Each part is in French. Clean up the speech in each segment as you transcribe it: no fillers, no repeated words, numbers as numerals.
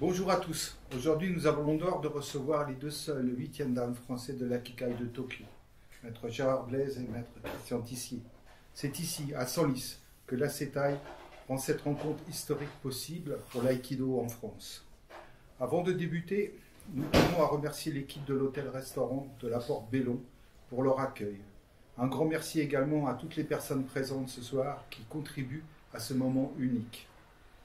Bonjour à tous. Aujourd'hui, nous avons l'honneur de recevoir les deux seuls 8e dames français de l'Aikikai de Tokyo, Maître Gérard Blaise et Maître Christian Tissier. C'est ici, à Senlis, que l'Asetai rend cette rencontre historique possible pour l'aïkido en France. Avant de débuter, nous tenons à remercier l'équipe de l'hôtel-restaurant de la Porte Bellon pour leur accueil. Un grand merci également à toutes les personnes présentes ce soir qui contribuent à ce moment unique.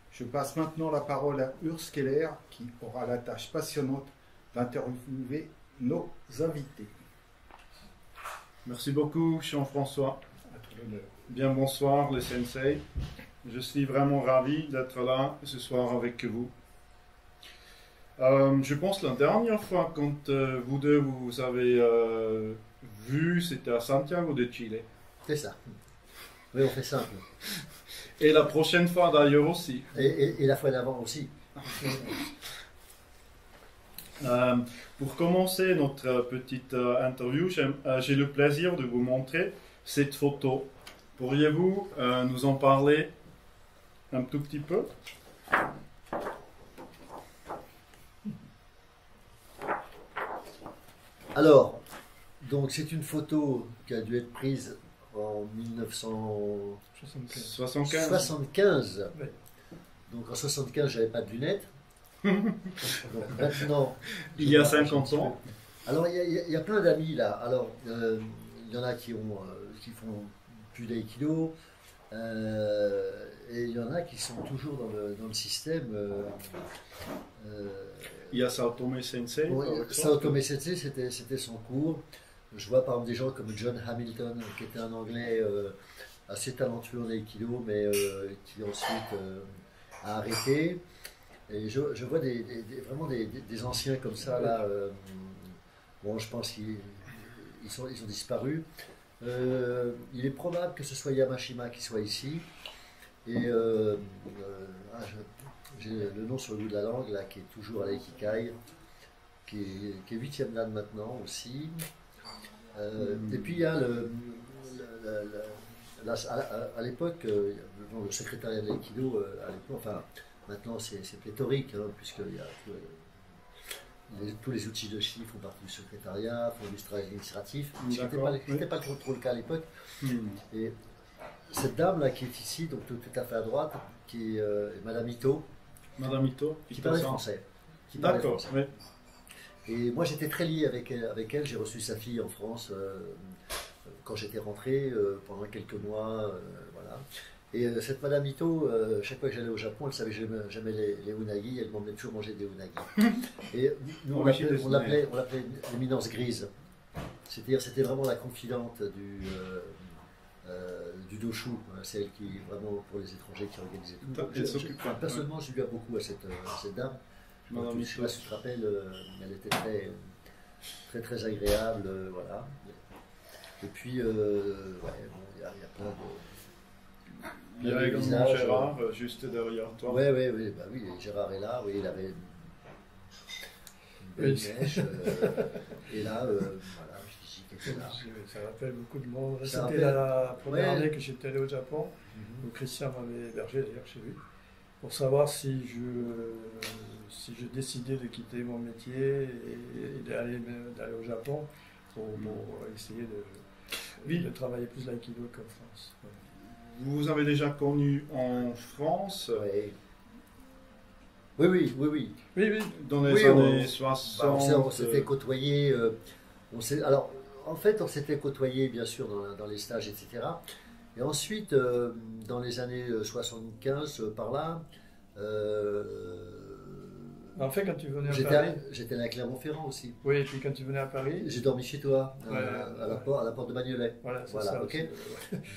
Je passe maintenant la parole à Urs Keller qui aura la tâche passionnante d'interviewer nos invités. Merci beaucoup, Jean-François. À tout l'honneur. Bien, bonsoir les sensei. Je suis vraiment ravi d'être là ce soir avec vous. Je pense la dernière fois quand vous deux vous avez vu, c'était à Santiago de Chile. C'est ça. Oui, on fait simple. Et la prochaine fois d'ailleurs aussi. Et la fois d'avant aussi. Pour commencer notre petite interview, j'ai le plaisir de vous montrer cette photo. Pourriez-vous nous en parler un tout petit peu? Alors, donc c'est une photo qui a dû être prise en 1975. Oui. Donc en 75, j'avais pas de lunettes. Donc maintenant, il y a 50 ans. Alors il y a plein d'amis là. Alors il y en a qui font plus d'aïkido. Et il y en a qui sont toujours dans le système. Il y a Saotome Sensei. Saotome Sensei, c'était son cours. Je vois par exemple des gens comme John Hamilton, qui était un Anglais assez talentueux en aïkido, mais qui ensuite a arrêté. Et je vois vraiment des anciens comme ça là. Bon, je pense qu'ils ont disparu. Il est probable que ce soit Yamashima qui soit ici. Et j'ai le nom sur le bout de la langue, là, qui est toujours à l'Aikikai, qui est 8e dan maintenant aussi. Et puis il y a à l'époque, le secrétariat de l'Aikido, à l'époque, enfin maintenant c'est pléthorique, hein, puisqu'il y a tous les outils de chi font partie du secrétariat, font du travail administratif, ce n'était pas trop le cas à l'époque. Et cette dame là qui est ici, donc tout à fait à droite, qui est Madame Ito. Madame Ito, qui parlait français. D'accord. Oui. Et moi j'étais très lié avec elle. J'ai reçu sa fille en France quand j'étais rentré pendant quelques mois. Voilà. Et cette Madame Ito, chaque fois que j'allais au Japon, elle savait que j'aimais les unagi, elle m'emmenait toujours manger des unagi. Et nous on l'appelait l'éminence grise. C'est-à-dire c'était vraiment la confidente du doshu, c'est elle qui, vraiment pour les étrangers, qui organisait tout. Personnellement, je lui dois beaucoup à cette dame. Je ne sais pas si tu te rappelles, elle était très agréable, voilà. Et puis, il y a plein de... Il y a également Gérard, juste derrière toi. Oui, Gérard est là, oui, il avait une belle mèche, et là, voilà. Ça rappelle beaucoup de monde. C'était la première année que j'étais allé au Japon, où Christian m'avait hébergé d'ailleurs chez lui, pour savoir si je décidais de quitter mon métier et d'aller au Japon pour essayer de travailler plus l'aïkido qu'en France. Ouais. Vous avez déjà connu en France? Oui. Dans les années 60. On s'était côtoyés. Alors, en fait, on s'était côtoyés, bien sûr, dans les stages, etc. Et ensuite, dans les années 75, par là... en fait, quand tu venais à Paris... J'étais allé à Clermont-Ferrand aussi. Oui, et puis quand tu venais à Paris... J'ai dormi chez toi, à la porte de Bagnolet. Voilà, ça, ok. Ouais.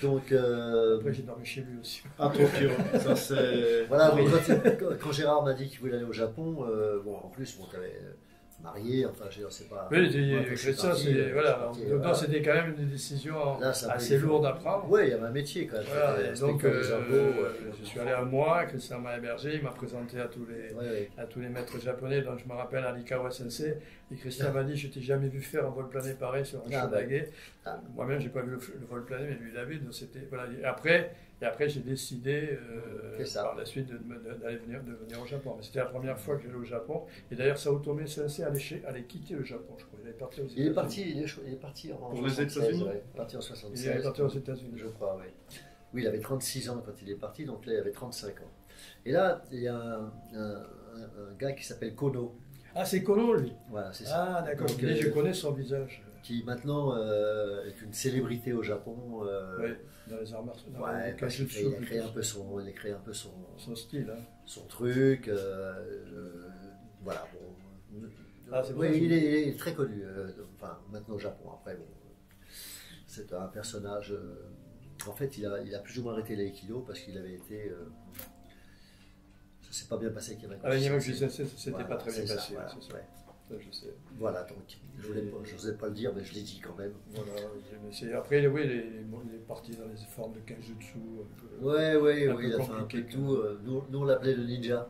Donc... Après, j'ai dormi chez lui aussi. À Tokyo, ça c'est... Voilà, quand Gérard m'a dit qu'il voulait aller au Japon, en plus, tu avais... marié, enfin je sais pas. Oui, ça, c'est voilà. Donc c'était quand même une décision assez lourde à prendre. Oui, il y avait un métier quand même. Voilà, donc je suis allé à moi, Christian m'a hébergé, il m'a présenté à tous les maîtres japonais, donc je me rappelle Alikawa Sensei, et Christian m'a dit je t'ai jamais vu faire un vol plané pareil sur un Shōdage. Moi-même j'ai pas vu le vol plané, mais lui il l'avait, donc c'était voilà. Et après Et après, j'ai décidé par la suite de venir au Japon. Mais c'était la première fois que j'allais au Japon. Et d'ailleurs, Saotome Sensei allait quitter le Japon, je crois. Il est parti aux États-Unis. Il est parti en pour les États-Unis. Ouais. Parti en 76. Il est parti aux États-Unis, je crois, oui. Oui, il avait 36 ans quand il est parti, donc là, il avait 35 ans. Et là, il y a un gars qui s'appelle Kono. Ah, c'est Kono, lui. Voilà, c'est ça. Ah, d'accord. Je connais son visage. Qui maintenant est une célébrité au Japon. Oui, dans les arts martiaux. Ouais, parce qu'il a créé un peu son style. Hein. Son truc. Voilà. Bon. Oui, il est très connu. Enfin, maintenant au Japon. Après, bon, c'est un personnage. En fait, il a plus ou moins arrêté l'aïkido parce qu'il avait été. Ça s'est pas bien passé avec Yamaguchi. Avec Yamaguchi Sensei, c'était pas très bien passé. Voilà, c'est ça. ouais. Ça, je sais. Voilà, donc je n'osais pas le dire, mais je l'ai dit quand même. Voilà, après, oui, il est parti dans les formes de Kenjutsu. Oui, il a fait un peu tout. Nous, on l'appelait le ninja.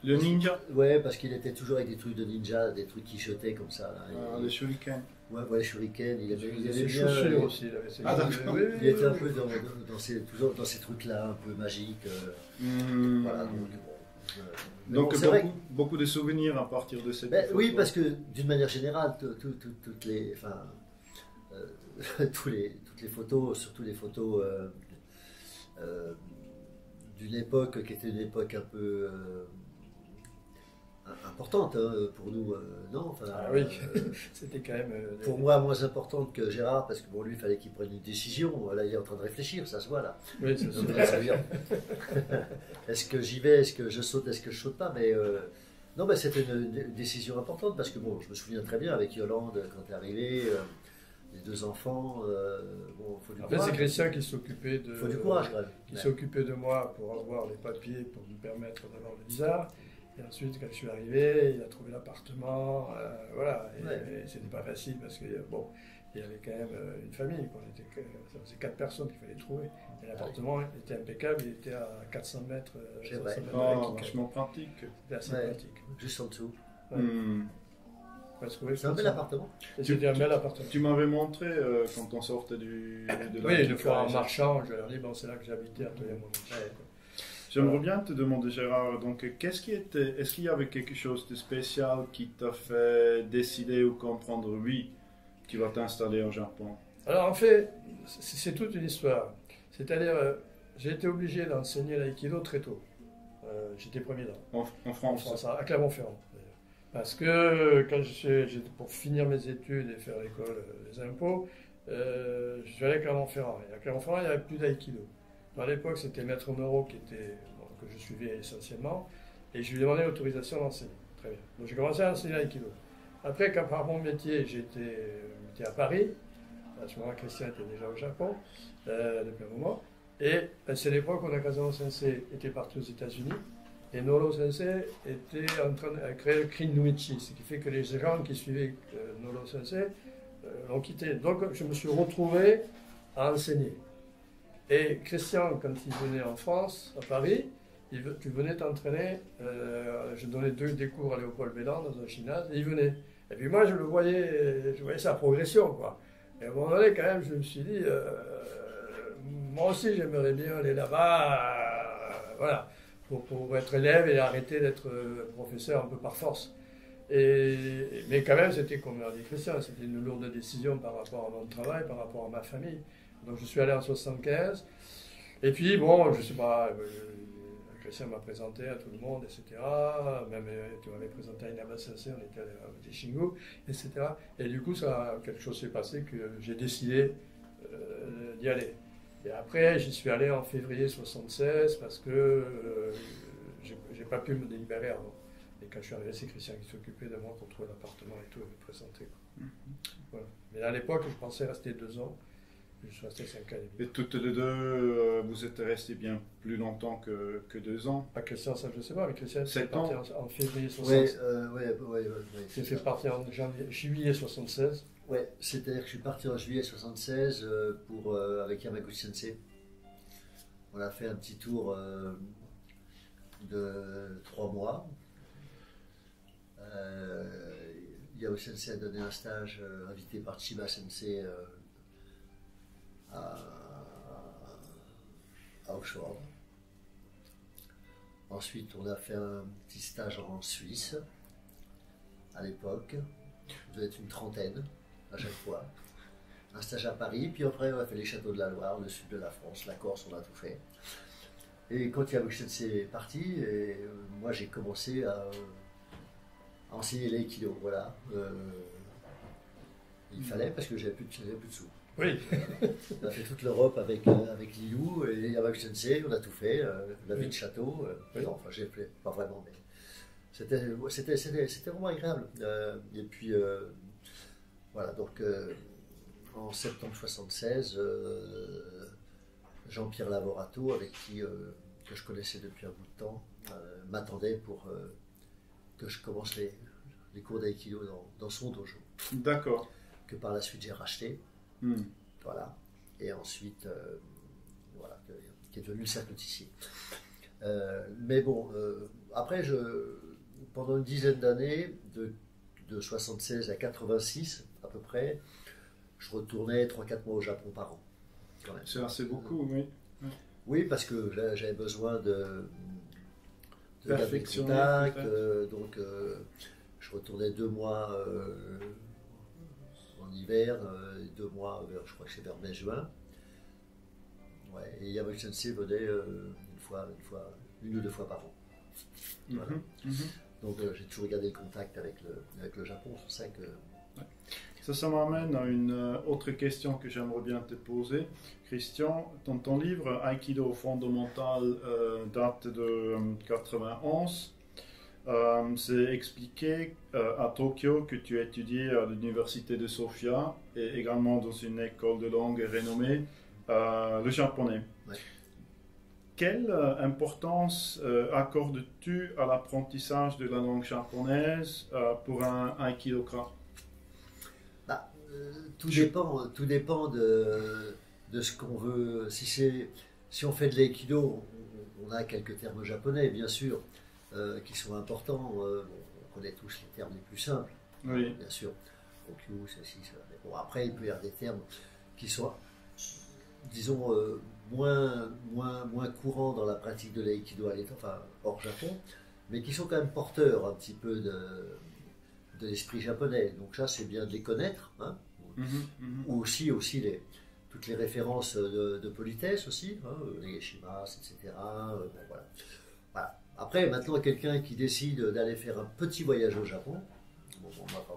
Le ninja? Ouais, parce qu'il était toujours avec des trucs de ninja, des trucs qui jetaient comme ça. Là. Les shurikens. Ouais, shuriken. Il avait bien. Chaussures aussi. Il était un peu toujours dans ces trucs-là, un peu magiques. Voilà, donc beaucoup de souvenirs à partir de cette photo. Oui, parce que d'une manière générale, toutes les photos, surtout les photos d'une époque qui était une époque un peu importante pour nous, non enfin, oui, c'était quand même. Pour moi, moins importante que Gérard, parce que bon, lui, il fallait qu'il prenne une décision. Là, il est en train de réfléchir, ça se voit là. Oui, ça se voit. Est-ce que j'y vais, est-ce que je saute, est-ce que je saute pas? Mais non, mais c'était une décision importante parce que bon, je me souviens très bien avec Yolande quand tu es arrivé, les deux enfants. Bon, faut du courage. C'est Christian qui s'occupait de. Faut du courage, quand même. Qui s'occupait de moi pour avoir les papiers pour me permettre d'avoir le visa. Et ensuite, quand je suis arrivé, il a trouvé l'appartement, voilà. Et c'était pas facile parce que bon, il y avait quand même une famille, quoi. Ça faisait 4 personnes qu'il fallait trouver. Et l'appartement était impeccable, il était à 400 mètres. C'est vrai. Vachement pratique. C'était assez pratique. Juste en dessous. C'est un bel appartement. C'était un bel appartement. Tu m'avais montré quand on sortait oui, une fois en marchant, je leur ai dit, bon, c'est là que j'habitais à Toyama. J'aimerais bien te demander, Gérard, donc, est-ce qu'il y avait quelque chose de spécial qui t'a fait décider ou comprendre, oui, tu vas t'installer au Japon? Alors, en fait, c'est toute une histoire. C'est-à-dire, j'ai été obligé d'enseigner l'aïkido très tôt. J'étais premier dan. En France, à Clermont-Ferrand. Parce que quand pour finir mes études et faire l'école des impôts, je suis allé à Clermont-Ferrand. Et à Clermont-Ferrand, il n'y avait plus d'aïkido. À l'époque, c'était Maître Neuro que je suivais essentiellement, et je lui demandais l'autorisation d'enseigner. Très bien. Donc j'ai commencé à enseigner l'aïkido. Après, quand par mon métier, j'étais à Paris, à ce moment-là, Christian était déjà au Japon, depuis un moment, et c'est l'époque où Nakazawa Sensei était parti aux États-Unis, et Noro Sensei était en train de créer le Krin Nuichi, ce qui fait que les gens qui suivaient Noro Sensei l'ont quitté. Donc je me suis retrouvé à enseigner. Et Christian, quand il venait en France, à Paris, tu venais t'entraîner, je donnais des cours à Léopold Bélan dans un gymnase, et il venait. Et puis moi, je voyais sa progression, quoi. Et à un moment donné, quand même, je me suis dit, moi aussi, j'aimerais bien aller là-bas, voilà, pour être élève et arrêter d'être professeur un peu par force. Mais quand même, c'était, comme l'a dit Christian, c'était une lourde décision par rapport à mon travail, par rapport à ma famille. Donc je suis allé en 75, et puis bon, je sais pas, Christian m'a présenté à tout le monde, etc. Même tu m'avais présenté à Inaba Sensei, on était à Shingo, etc. Et du coup, quelque chose s'est passé que j'ai décidé d'y aller. Et après, j'y suis allé en février 76 parce que j'ai pas pu me délibérer avant. Et quand je suis arrivé, c'est Christian qui s'occupait de moi pour trouver l'appartement et tout, et me présenter. Voilà. Mais à l'époque, je pensais rester 2 ans. Je suis resté 5 ans et demi. Et toutes les deux, vous êtes restés bien plus longtemps que 2 ans? Pas Christian, ça je ne sais pas, mais Christian est 7 parti ans en février 76. Oui. Il fait partir en juillet 76. Oui, c'est-à-dire que je suis parti en juillet 76 avec Yamaguchi Sensei. On a fait un petit tour de 3 mois. Yamaguchi Sensei a donné un stage invité par Chiba Sensei à Oxford. Ensuite, on a fait un petit stage en Suisse, à l'époque. Vous devez être une trentaine à chaque fois. Un stage à Paris, puis après on a fait les châteaux de la Loire, le sud de la France, la Corse, on a tout fait. Et quand Yamauchi Sensei est parti, moi j'ai commencé à enseigner l'aïkido, voilà. Il fallait parce que j'avais plus de sous. Oui. On a fait toute l'Europe avec Liu et Yamauchi Sensei, on a tout fait, la vie de château. Oui. Non, enfin j'ai fait, pas vraiment, mais c'était vraiment agréable. Et puis voilà, donc en septembre 76, Jean-Pierre Lavorato, avec qui que je connaissais depuis un bout de temps, m'attendait pour que je commence les cours d'aïkido dans son dojo. D'accord. Que par la suite j'ai racheté. Voilà. Et ensuite, voilà, qui est devenu le cercle Tissier. Mais bon, après, pendant une dizaine d'années, de 76 à 86 à peu près, je retournais 3-4 mois au Japon par an. C'est assez beaucoup, oui. Oui, parce que j'avais besoin de garder Perfectionner, contact, peut-être. donc je retournais 2 mois en hiver, 2 mois, je crois que c'est vers mai-juin. Ouais, et Yamauchi Sensei venait une ou deux fois par an. Voilà. Donc j'ai toujours gardé le contact avec le Japon, c'est pour ça que... Ça m'amène à une autre question que j'aimerais bien te poser. Christian, dans ton livre Aikido fondamental date de 91. C'est expliqué à Tokyo que tu as étudié à l'université de Sofia et également dans une école de langue renommée, le japonais. Ouais. Quelle importance accordes-tu à l'apprentissage de la langue japonaise pour un aikidoka? Tout dépend de ce qu'on veut. Si on fait de l'aïkido, on a quelques termes japonais, bien sûr, qui sont importants. On connaît tous les termes les plus simples, Oui. bien sûr. Okyu, ceci, cela. Mais bon, après, il peut y avoir des termes qui sont, disons, moins courants dans la pratique de l'aïkido hors Japon, mais qui sont quand même porteurs un petit peu de l'esprit japonais. Donc ça, c'est bien de les connaître, hein. Ou aussi toutes les références de politesse aussi, hein, les yeshimas, etc. Bon, voilà. Après, maintenant, quelqu'un qui décide d'aller faire un petit voyage au Japon, moi,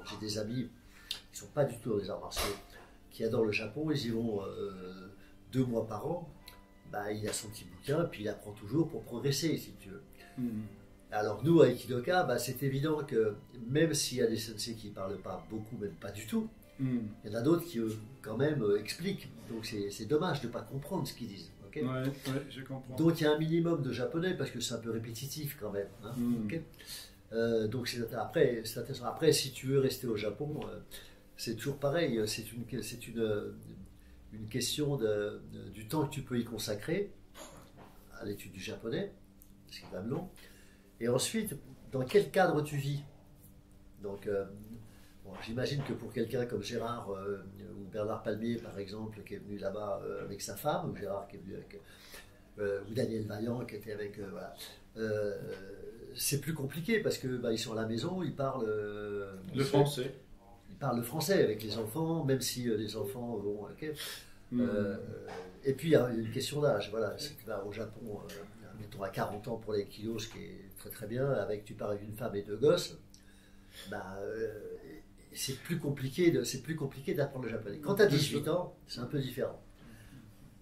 j'ai des amis qui ne sont pas du tout dans les arts martiaux, qui adorent le Japon, ils y vont 2 mois par an, il a son petit bouquin, puis il apprend toujours pour progresser, si tu veux. Alors nous, à Aikidoka, c'est évident que même s'il y a des sensei qui ne parlent pas beaucoup, même pas du tout, il y en a d'autres qui, quand même, expliquent. Donc c'est dommage de ne pas comprendre ce qu'ils disent. Okay, ouais, je comprends. donc il y a un minimum de japonais, parce que c'est un peu répétitif quand même. Hein, okay, donc après, si tu veux rester au Japon, c'est toujours pareil. C'est une question du temps que tu peux y consacrer à l'étude du japonais, c'est quand même long. Et ensuite, dans quel cadre tu vis? Donc, j'imagine que pour quelqu'un comme Gérard ou Bernard Palmier, par exemple, qui est venu là-bas avec sa femme, ou Gérard qui est venu avec... ou Daniel Vaillant qui était avec... voilà. C'est plus compliqué parce que ils sont à la maison, ils parlent... le français. Ils parlent le français avec les enfants, même si les enfants vont... Okay. Et puis, il y a une question d'âge. Voilà. C'est que, au Japon... mettons à 40 ans pour les kilos, ce qui est très très bien, tu pars avec une femme et 2 gosses, c'est plus compliqué d'apprendre le japonais. Quand tu as 18 ans, c'est un peu différent.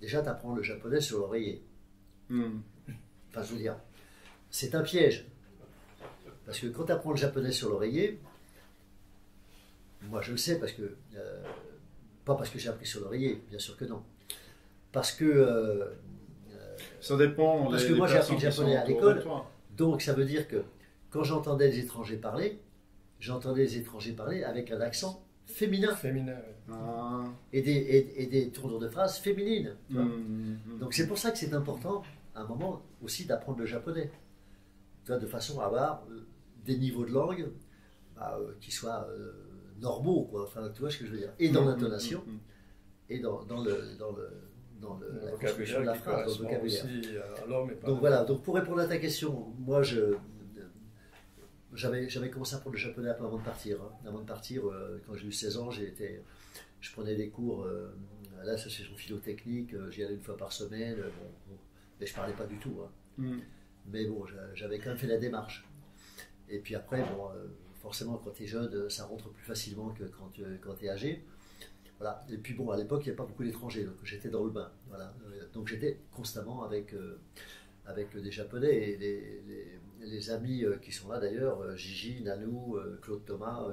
Déjà, tu apprends le japonais sur l'oreiller. Enfin, je veux dire, c'est un piège. Parce que quand tu apprends le japonais sur l'oreiller, moi je le sais parce que, pas parce que j'ai appris sur l'oreiller, bien sûr que non. Parce que ça dépend. Parce que moi j'ai appris le japonais à l'école, donc ça veut dire que quand j'entendais les étrangers parler, j'entendais les étrangers parler avec un accent féminin. Et des tournures de phrases féminines. Donc c'est pour ça que c'est important, à un moment aussi, d'apprendre le japonais. De façon à avoir des niveaux de langue qui soient normaux, quoi. Enfin, tu vois ce que je veux dire. Et dans l'intonation, et dans la construction de la phrase, dans le vocabulaire. Aussi à l'homme et pas Donc voilà, donc pour répondre à ta question, moi j'avais commencé à apprendre le japonais un peu avant de partir. Avant de partir, quand j'ai eu 16 ans, je prenais des cours à l'association philotechnique, j'y allais une fois par semaine, mais je parlais pas du tout. Mais bon, j'avais quand même fait la démarche. Et puis après, forcément, quand tu es jeune, ça rentre plus facilement que quand tu es âgé. Voilà. Et puis bon, à l'époque, il n'y avait pas beaucoup d'étrangers, donc j'étais dans le bain. Voilà. Donc j'étais constamment avec des Japonais et les amis qui sont là d'ailleurs, Gigi, Nanou, Claude Thomas.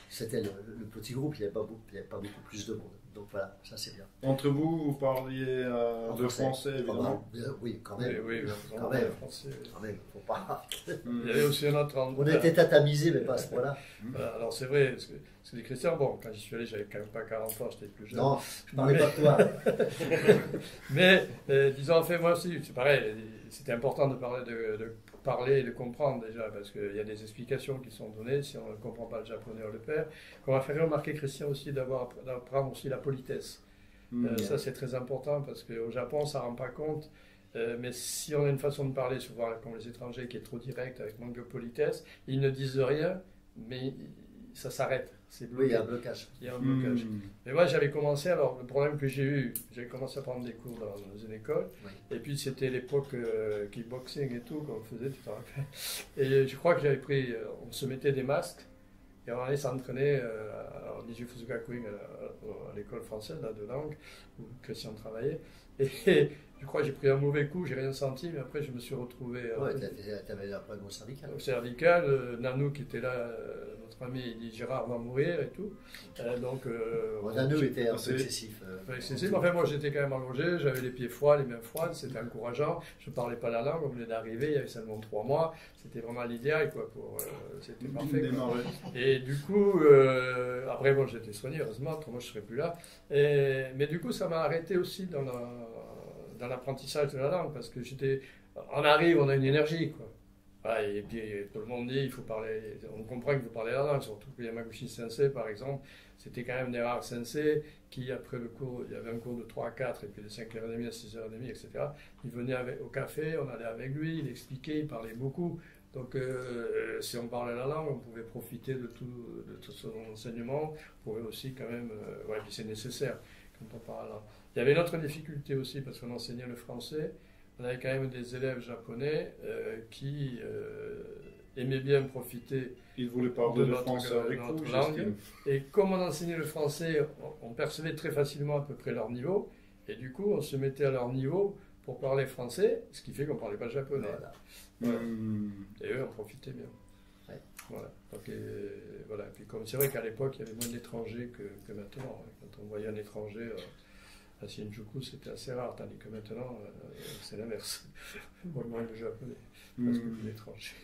C'était le petit groupe, il n'y avait pas beaucoup plus de monde. Donc voilà, ça c'est bien. Entre vous, vous parliez de français, évidemment. Oui, quand même. Oui, quand même. Français. Quand même, faut pas. Il y avait aussi un autre On était tatamisés, mais pas à ce point-là. Alors c'est vrai, parce que les chrétiens, bon, quand j'y suis allé, j'avais quand même pas 40 ans, j'étais plus jeune. Non, je parlais pas de toi. Mais disons, en fait, moi aussi, c'est pareil, c'était important de parler et de comprendre déjà, parce qu'il y a des explications qui sont données, si on ne comprend pas le japonais, on le perd. Qu'on m'a fait remarquer, Christian, aussi d'apprendre aussi la politesse. Ça, c'est très important, parce qu'au Japon, ça ne rend pas compte. Mais si on a une façon de parler, souvent comme les étrangers, qui est trop directe, avec manque de politesse, ils ne disent rien, mais ça s'arrête. Oui, il y a un blocage. Il y a un blocage. Mais moi, j'avais commencé, alors le problème que j'ai eu, j'ai commencé à prendre des cours dans une école, et puis c'était l'époque kickboxing et tout, qu'on faisait, tu t'en rappelles. Et je crois que j'avais pris, on se mettait des masques, et on allait s'entraîner en Niji Fuzugakuin, à l'école française là, de langue, où Christian travaillait. Et je crois que j'ai pris un mauvais coup, j'ai rien senti, mais après je me suis retrouvé. Tu avais un problème au cervical. Au cervical, Nanou qui était là, notre ami, il dit Gérard va mourir et tout. Nanou était un peu excessif. Excessif, enfin moi j'étais quand même allongé, j'avais les pieds froids, les mains froides, c'était encourageant. Je ne parlais pas la langue, on venait d'arriver, il y avait seulement 3 mois, c'était vraiment l'idéal, quoi. C'était parfait. Et du coup, après bon, j'étais soigné, heureusement, autrement je ne serais plus là. Mais du coup, ça m'a arrêté aussi dans l'apprentissage de la langue, parce que on arrive, on a une énergie, quoi. Voilà, et puis tout le monde dit, il faut parler, on comprend qu'il faut parler la langue, surtout que Yamaguchi Sensei, par exemple, c'était quand même des rares sensei qui, après le cours, il y avait un cours de 3 à 4, et puis de 5h30 à 6h30, etc. Il venait au café, on allait avec lui, il expliquait, il parlait beaucoup. Donc, si on parlait la langue, on pouvait profiter de tout son enseignement, on pouvait aussi quand même, puis c'est nécessaire quand on parle la langue. Il y avait une autre difficulté aussi, parce qu'on enseignait le français. On avait quand même des élèves japonais qui aimaient bien profiter Ils voulaient parler de le français avec notre vous, langue. Et comme on enseignait le français, on percevait très facilement à peu près leur niveau. Et du coup, on se mettait à leur niveau pour parler français, ce qui fait qu'on ne parlait pas japonais. Voilà. Et eux, on profitait bien. Ouais. Voilà. Donc, voilà. Et puis, c'est vrai qu'à l'époque, il y avait moins d'étrangers que maintenant. Quand on voyait un étranger à Shinjuku, c'était assez rare, tandis que maintenant, c'est l'inverse. Moins de japonais, parce que plus d'étrangers.